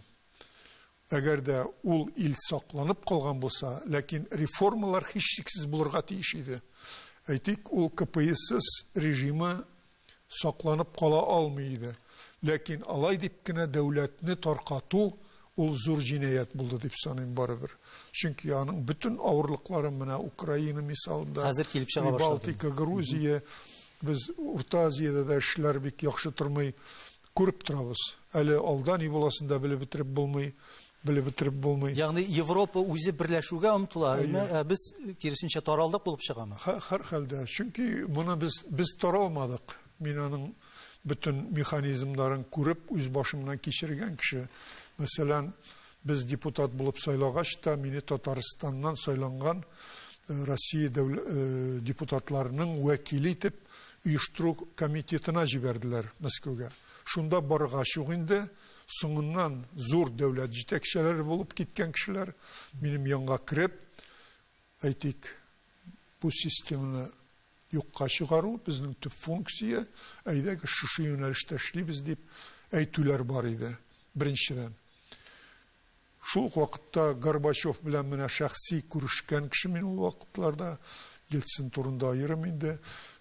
Әгәр дә ул ил сакланып калган булса, ләкин реформалар һичшиксез булырга тиеш иде. Әйтик, ул КПСС режимы сакланып кала алмый иде. Ләкин алай дип кенә дәүләтне таркату ул зур җинаят булды дип саныйм барыбер. Чөнки аның бөтен авырлыклары менә Украина мисалында, хәзер килеп чыга башлады. Балтика, Грузия, без Урта Азиядә дә эшләр бик яхшы тормый күреп торабыз. Әле алда ни буласын да белеп бетереп булмый. Ягъни Европа үзе берләшүгә омтыла, без киресенчә таралдык булып чыгамы? Һәр хәлдә, чөнки моны без таралмадык. Мин аның бөтен механизмнарын күреп үз башымнан кичергән кеше. Мәсәлән, без депутат булып сайлагач та мине Татарстаннан сайланган Россия депутатларының вәкиле итеп оештыру комитетына җибәрделәр Мәскәүгә. Шунда барырга чук инде, соңыннан зур дәүләт җитәкчеләре булып киткән кешеләр минем янга кирип, әйтик, бу системаны юкка чыгару безнең төп функция, әйдәгез шушы юнәлештә эшлибез дип әйтүләр бар иде. Беренчедән. Шул вакытта Горбачев белән менә шәхси күрешкән кеше мин ул вакытларда, Ельцин турында аерым инде.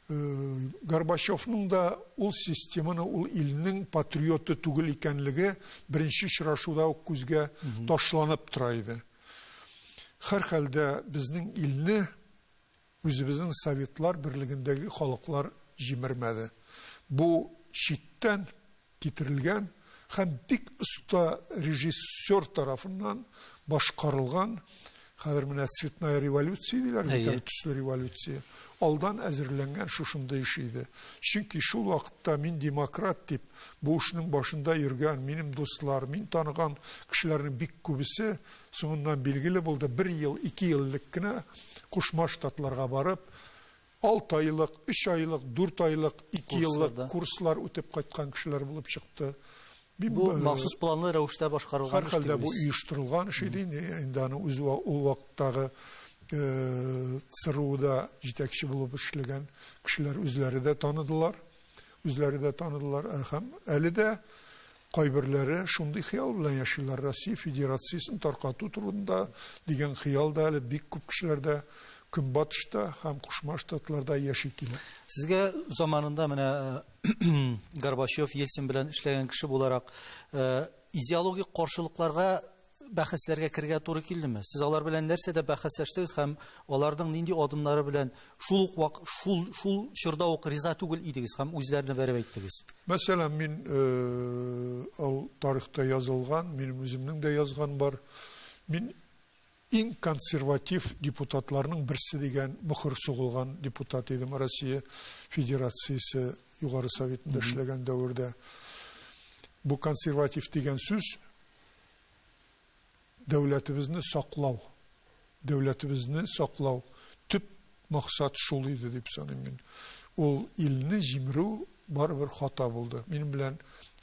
Горбачевның да ул системаны, ул илнең патриоты түгел икәнлеге беренче очрашуда ук күзгә ташланып тора иде. Һәр хәлдә безнең илне үзебезнең Советлар берлегендәге халыклар җимермәде. Бу читтән китерелгән һәм бик оста режиссер тарафыннан башкарылган, хәзер менә цветная революция диләр, төсле революция. Алдан әзерләнгән шушындай эш иде. Чөнки шул вакытта мин демократ дип, бу эшнең башында йөргән минем дуслар, мин таныган кешеләрнең бик күбесе соңыннан билгеле булды. 1 ел, 2 еллык кына Кушма Штатларга барып, 6 айлык, 3 айлык, 4 айлык, 2 еллык курслар үтеп кайткан кешеләр булып чыкты. Бу махсус планлы рәвештә башкарылган эш. Һәр хәлдә бу оештырылган эш иде. Инде аны үз ул вакыттагы ЦРУда җитәкче булып эшләгән кешеләр үзләре дә таныдылар. Һәм әле дә кайберләре шундый хыял белән яшиләр. Россия Федерациясын таркату турында дигән хыял да әле бик күп кешеләрдә Көнбатышта һәм Кушма Штатларда яши килә. Сезгә заманында менә Горбачев, Ельцин белән эшләгән кеше буларак идеологик каршылыкларга, бәхәсләргә кергә туры килдеме? Сез алар белән нәрсәдә бәхәсләштегез һәм аларның нинди адымнары белән шул чорда ук риза түгел идегез һәм үзләренә бәреп әйттегез? Мәсәлән, мин ал тарихта язылган, минем үземнең дә язган бар. Мин иң консерватив депутатларның берсе дигән мөхөр сугылган депутат идем Россия Федерациясе Югары Советында эшләгән дәвердә. Бу консерватив дигән сүз дәүләтебезне саклау. Төп максат шул иде дип саныйм мин. ул илне җимерү барыбер хата булды. Минем белән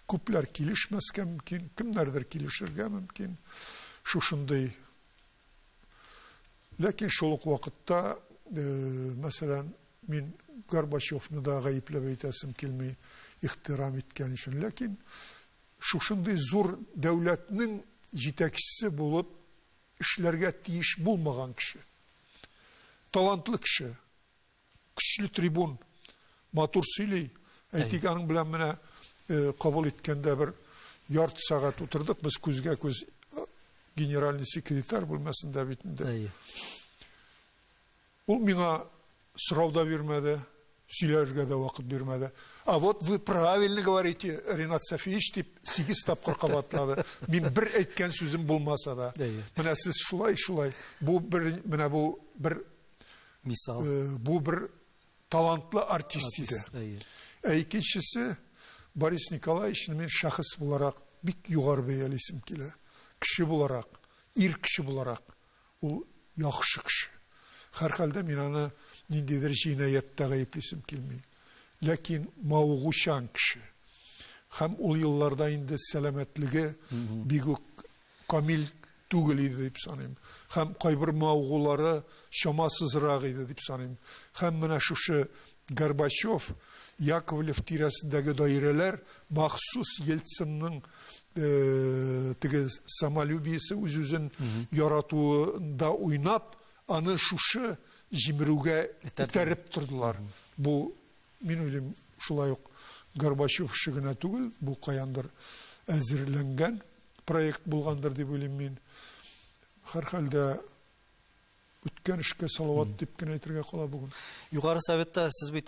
күпләр килешмәскә мөмкин, кемнәрдер килешергә мөмкин. Шушындый. Ләкин шул ук вакытта, мәсәлән, мин Горбачевны да гаепләп әйтәсем килми, ихтирам иткән өчен. Ләкин шушындый зур дәүләтнең җитәкчесе булып эшләргә тиеш булмаган кеше. Талантлы кеше, көчле трибун, матур сөйли. Әйтик, аның белән менә кабул иткәндә бер ярты сәгать утырдык, без күзгә күз генеральный секретарь бүлмәсендә бит инде. Ул миңа сорау да бирмәде, сөйләргә дә вакыт бирмәде. А вот вы правильно говорите, Ренат Сафиевич, дип 8 тапкыр кабатлады. Мин бер әйткән сүзем булмаса да. Менә сез шулай, бу бер Мисал. Бу бер талантлы артист иде. Икенчесе, Борис Николаевичны мин шәхес буларак бик югары бәялисем килә. Кеше буларак, ир кеше буларак, ул яхшы кеше. Һәрхәлдә мин аны ниндидер җинаятьтә гаеплисем килми. Ләкин мавыгучан кеше. Һәм ул елларда инде сәламәтлеге бик камил түгел иде дип саныйм. Һәм кайбер мавыгулары шамасызрак иде дип саныйм. Һәм менә шушы Горбачев, Яковлев тирәсендәге даирәләр махсус Ельцинның теге самолюбиесе үз-үзен яратуында уйнап, аны шушы җимерүгә этәреп тордылар. Бу, мин уйлыйм, шулай ук Горбачев эше генә түгел, бу каяндыр әзерләнгән проект булгандыр дип уйлыйм мин. Һәрхәлдә үткән эшкә салават дип кенә әйтергә кала бүген. Югары Советта сез бит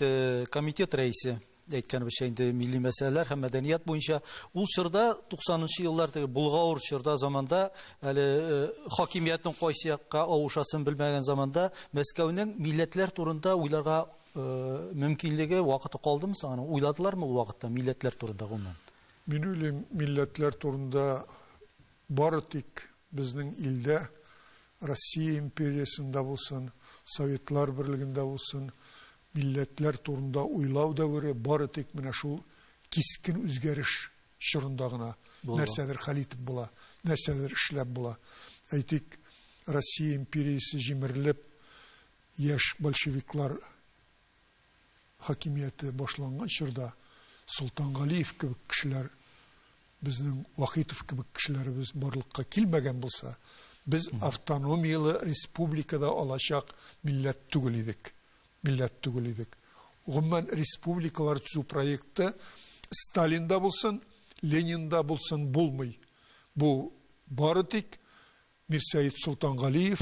комитет рәисе әйткәнебезчә инде милли мәсьәләләр һәм мәдәният буенча ул чорда 90-нчы елларда булгаур чорда заманда әле хакимиятның кайсы якка авышасын белмәгән заманда Мәскәүнең милләтләр турында уйларга мөмкинлеге вакыты калдымы соң? Уйладылармы ул вакытта милләтләр турында гомумән? Мин уйлыйм, милләтләр турында бары тик безнең илдә, Россия империясында булсын, Советлар берлегендә булсын, милләтләр турында уйлау дәвре бары тик менә шул кискен үзгәреш чорында гына нәрсәдер хәл итеп була, нәрсәдер эшләп була. Әйтик, Россия империясе җимерелеп, яшь большевиклар хакимияте башланган чорда Солтан Галиев кебек кешеләр, безнең Вахитов кебек кешеләребез барлыкка килмәгән булса, без автономиялы республикада алачак милләт түгел идек. Гомумән республикалар төзү проекты Сталинда булсын, Ленинда булсын булмый. Бу бары тик Мирсәет Солтангалиев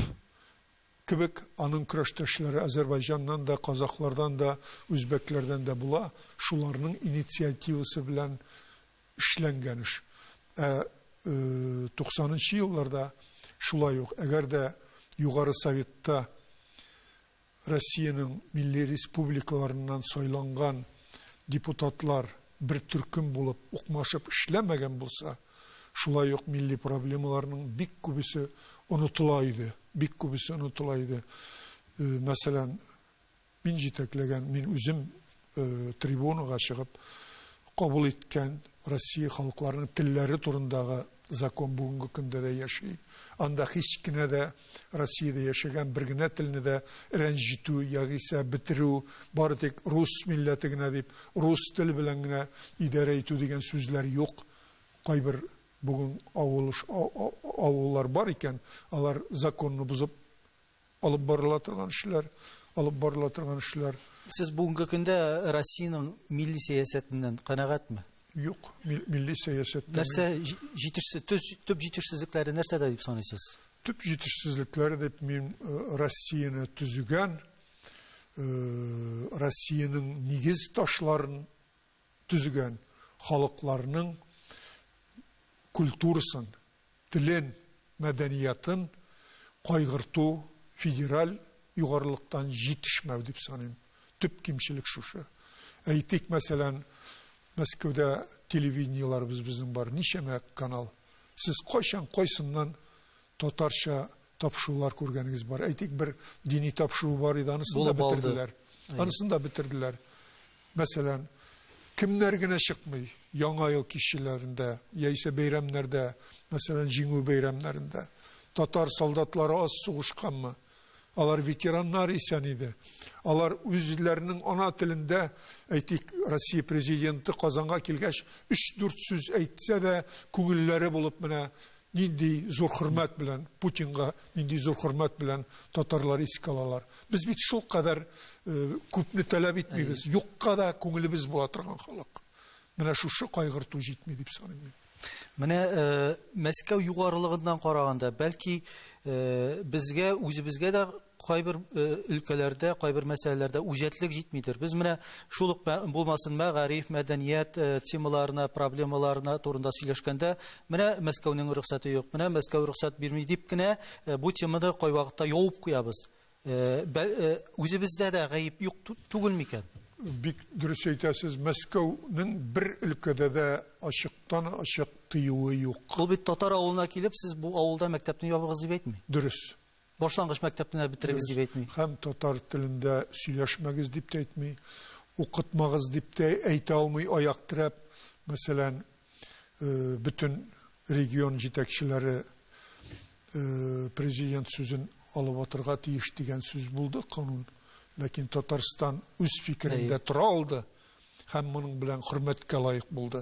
кебек аның көрәштәшләре Азәрбайҗаннан да, казаклардан да, үзбәкләрдән дә була, шуларның инициативасы белән эшләнгән эш. 90-нчы елларда шулай ук, әгәр дә Югары Советта Россиянең милли республикаларыннан сайланган депутатлар бер төркем булып укмашып эшләмәгән булса, шулай ук милли проблемаларның бик күбесе онытыла иде. Мәсәлән, мин җитәкләгән, мин үзем трибунага чыгып кабул иткән Россия халыкларының телләре турындагы закон бүгенге көндә дә яши. Анда һич кенә дә Россиядә яшәгән бер генә телне дә рәнҗитү, ягъни бетерү, бары тик рус милләте генә дип, рус теле белән генә идарә итү дигән сүзләр юк. Кайбер бүген авыллар бар икән, алар законны бузып алып барыла торган эшләр. Сез бүгенге көндә Россиянең милли сәясәтеннән канәгатьме? Юк, милли сәясәттә. Нәрсә төп җитешсезлекләре нәрсәдә дип саныйсыз? Төп җитешсезлекләре дип мин Россияны төзүгән, Россиянең нигез ташларын төзүгән халыкларның культурасын, телен, мәдәниятын кайгырту, федераль югарылыктан җитешмәү дип саныйм. Төп кимчелек шушы. Әйтик, мәсәлән, Мәскәүдә телевидениеларыбыз безнең бар, ничәмә канал. Сез кайчан кайсыннан татарча тапшырулар күргәнегез бар? Әйтик, бер дини тапшыру бар иде, анысын да бетерделәр. Мәсәлән, kimler gene çıkmıyor? Яңа ел kişilerinde, яисә бәйрәмнәрдә, мәсәлән, җиңү бәйрәмнәрендә. Татар солдатлары аз сугышканмы? Алар ветераннар исән иде. Алар үзләренең ана телендә, әйтик, Россия президенты Казанга килгәч, 3-4 сүз әйтсә дә, күңелләре булып менә нинди зур хөрмәт белән Путинга, нинди зур хөрмәт белән татарлар искә алалар. Без бит шул кадәр күпне таләп итмибез. Юкка да күңелебез була торган халык. Менә шушы кайгырту җитми дип саныйм мин. Менә Мәскәү югарылыгыннан караганда, бәлки безгә, үзебезгә дә кайбер өлкәләрдә, кайбер мәсьәләләрдә үҗәтлек җитмидер. Без менә шул ук булмасын мәгариф, мәдәният темаларына, проблемаларына турында сөйләшкәндә, менә Мәскәүнең рөхсәте юк, менә Мәскәү рөхсәт бирми дип кенә бу теманы кайвакытта явып куябыз. Үзебездә дә гаип юк түгел микән? Бик дөрес әйтәсез, Мәскәүнең бер өлкәдә дә ачыктан ачык тыюы юк. Ул бит татар авылына килеп, сез бу авылда мәктәпне ябыгыз дип әйтми. Дөрес. Башлангыч мәктәпне бетерегез дип әйтми. Һәм татар телендә сөйләшмәгез дип әйтми, укытмагыз дип әйтә алмый аяк терәп. Мәсәлән, бөтен регион җитәкчеләре президент сүзен алып атырга тиеш дигән сүз булды, канун. Ләкин Татарстан үз фикерендә тора алды һәм моның белән хөрмәткә лаек булды.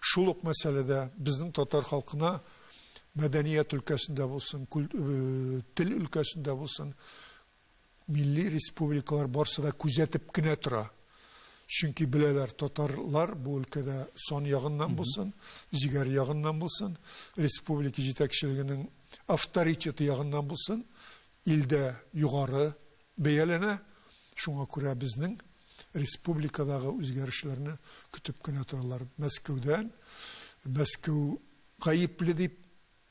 Шул ук мәсьәләдә безнең татар халкына мәдәният өлкәсендә булсын, тел өлкәсендә булсын, милли республикалар барсы да күзәтеп кенә тора. Чөнки беләләр, татарлар бу өлкәдә сан ягыннан булсын, җигәр ягыннан булсын, республика җитәкчелегенең авторитеты ягыннан булсын, илдә югары бәяләнә. Шуңа күрә безнең республикадагы үзгәрешләрне көтеп кенә торалар. Мәскәүдән, Мәскәү гаепле дип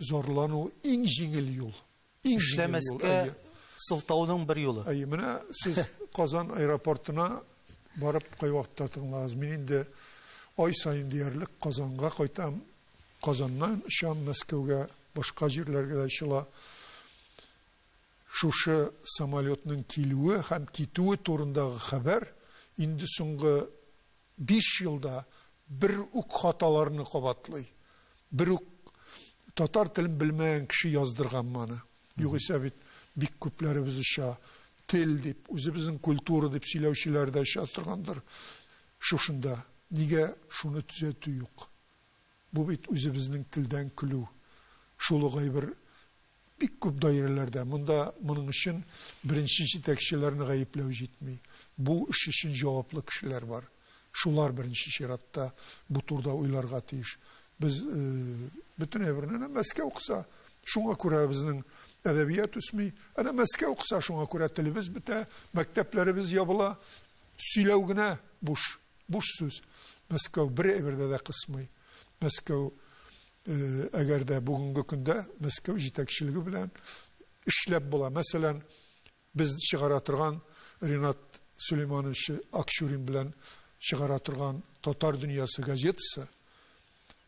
зарлану иң җиңел юл. Эшләмәскә сылтауның бер юлы. Менә сез Казан аэропортына барып кайвакытта тыңлагыз. Мин инде ай сайын диярлек Казанга кайтам. Казаннан шам Мәскәүгә, башка җирләргә дә чыга. Шушы самолетның килүе һәм китүе турындагы хәбәр инде соңгы 5 елда бер үк хаталарны кабатлый. Бер үк татар телен белмәгән кеше яздырган моны. Югыйсә бит бик күпләребез аша тел дип, үзебезнең культура дип сөйләүчеләр дә аша торгандыр. Шушында нигә шуны төзәтү юк? Бу бит үзебезнең телдән көлү. Шул гайбер бик күп даирәләрдә монда моның өчен беренче җитәкчеләрне гаепләү җитми. Бу эш өчен җаваплы кешеләр бар. Шулар беренче чиратта бу турда уйларга тиеш. Без бөтен әвернән Мәскәү кыса. Шуңа күрә безнең әдәбият үсми. Әнә Мәскәү кыса, шуңа күрә телебез бетә, мәктәпләребез ябыла. Сөйләү генә буш сүз. Мәскәү бер әвердә дә кысмый. Мәскәү әгәр дә бүгенге көндә Мәскәү җитәкчелеге белән эшләп була. Мәсәлән, без чыгара торган Ринат Сулейманович Акчурин белән чыгара торган Татар дөньясы газетасы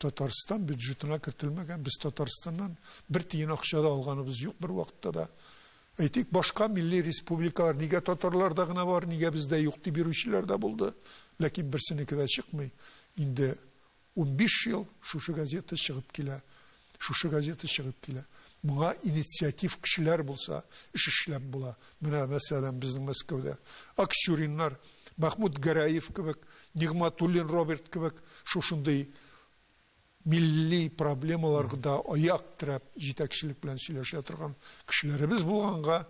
Татарстан бюджетына кертелмәгән. Без Татарстаннан бер тиен акча да алганыбыз юк бер вакытта да. Әйтик, башка милли республикалар нигә татарларда гына бар, нигә бездә юк дип бирүчеләр дә булды. Ләкин берсенеке дә чыкмый. Инде 15 ел шушы газета чыгып килә. Шушы газета чыгып килә. Моңа инициатив кешеләр булса, эш эшләп була. Менә мәсәлән безнең Мәскәүдә Акчуриннар, Махмуд Гараев кебек, Нигъматуллин Роберт кебек шушындый милли проблемаларда аяк терәп җитәкчелек белән сөйләшә торган кешеләребез булганга,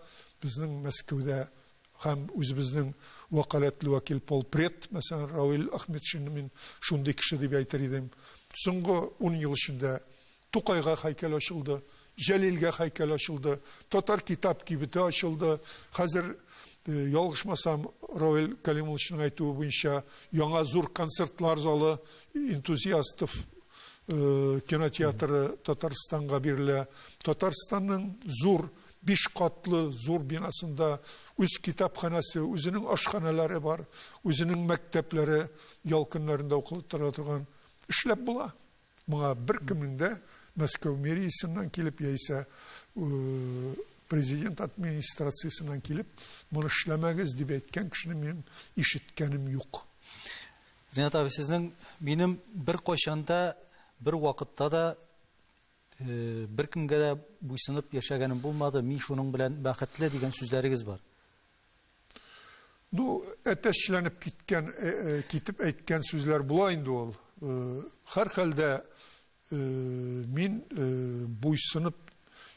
безнең Мәскәүдә һәм үзебезнең вакалатлы вәкил полпред, мәсәлән, Равил Ахметшин, мин шундый кеше дип әйтер идем. Соңгы 10 ел эчендә Тукайга һәйкәл ачылды, Җәлилгә һәйкәл ачылды, Татар китап кибете ачылды. Хәзер ялгышмасам, Равил Калимовичның әйтүе буенча яңа зур концертлар залы, энтузиастов кинотеатры Татарстанга бирелә. Татарстанның зур 5 катлы зур бинасында үз китапханасы, үзенең ашханалары бар, үзенең мәктәпләре, ялкыннарында укылып тора торган эшләп була. Моңа беркемнең дә Мәскәү мэриясеннән килеп яисә президент администрациясеннән килеп, моны эшләмәгез дип әйткән кешене мин ишеткәнем юк. Ринат абый, сезнең минем бер кайчанда, бер вакытта да бер кемгә дә буйсынып яшәгәнем булмады. Мин шуның белән бәхетле дигән сүзләрегез бар. Ну, әтәчләнеп китеп әйткән сүзләр була инде ул. Һәр хәлдә мин буйсынып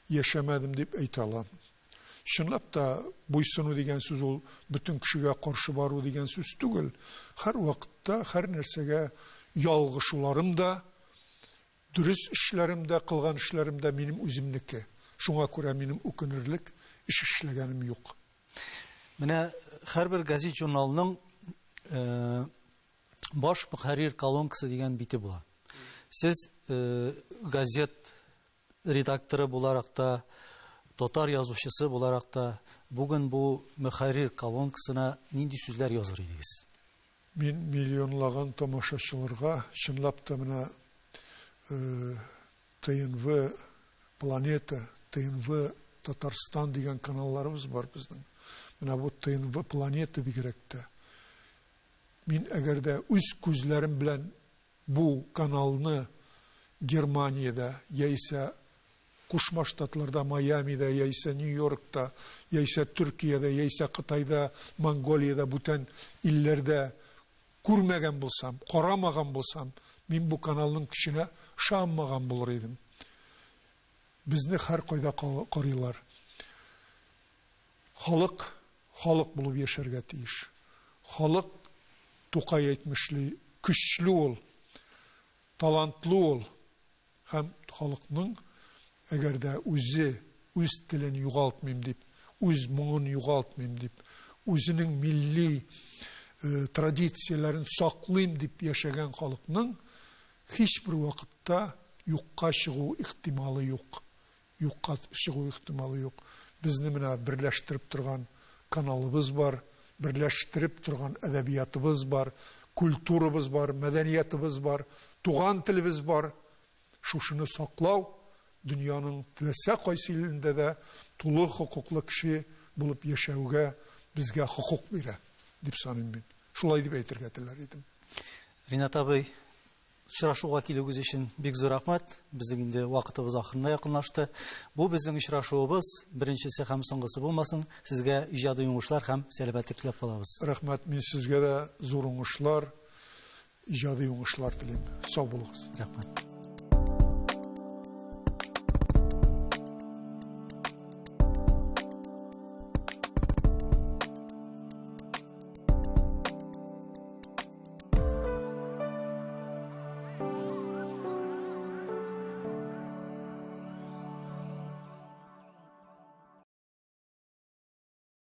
яшәмәдем дип әйтә алам. Чынлап та буйсыну дигән сүз ул бөтен кешегә каршы бару дигән сүз түгел. Һәр вакытта, һәр нәрсәгә ялгышуларым да, дөрес эшләрем дә, кылган эшләрем дә минем үземнеке. Шуңа күрә минем үкенерлек эш эшләгәнем юк. Менә һәрбер гәзит журналның баш мөхәррир колонкасы дигән бите була. Сез газет редакторы буларак та, татар язучысы буларак та, бүген бу мөхәррир колонкасына нинди сүзләр языр идегез? Мин миллионлаган тамашачыларга чынлап та менә ТНВ Планета, ТНВ Татарстан дигән каналларыбыз бар безнең. Менә бу ТНВ Планета бигрәк тә. Мин әгәр дә үз күзләрем белән бу каналны Германиядә, яисә Кушма Штатларда, Майамида, яисә Нью-Йоркта, яисә Төркиядә, яисә Кытайда, Монголиядә, бүтән илләрдә күрмәгән булсам, карамаган булсам, мин бу каналның көченә ышанмаган булыр идем. Безне һәр кайда карыйлар. Халык булып яшәргә тиеш. Халык Тукай әйтмешли, көчле ул, талантлы ул. Һәм халыкның әгәр дә үз телен югалтмыйм дип, үз моңын югалтмыйм дип, үзенең милли традицияләрен саклыйм дип яшәгән халыкның һичбер вакытта юкка чыгу ихтималы юк. Юкка чыгу ихтималы юк. Безне менә берләштереп торган каналыбыз бар, берләштереп торган әдәбиятыбыз бар, культурабыз бар, мәдәниятыбыз бар, туган телебез бар. Шушыны саклау дөньяның теләсә кайсы илендә дә тулы хокуклы кеше булып яшәүгә безгә хокук бирә дип саныйм мин. Шулай дип әйтергә теләр идем. Ринат абый, очрашуга килүегез өчен бик зур рәхмәт. Безнең инде вакытыбыз ахырына якынлашты. Бу безнең очрашуыбыз беренчесе һәм соңгысы булмасын. Сезгә иҗади уңышлар һәм сәламәтлек теләп калабыз. Рәхмәт, мин сезгә дә зур уңышлар, иҗади уңышлар телим. Сау булыгыз. Рәхмәт.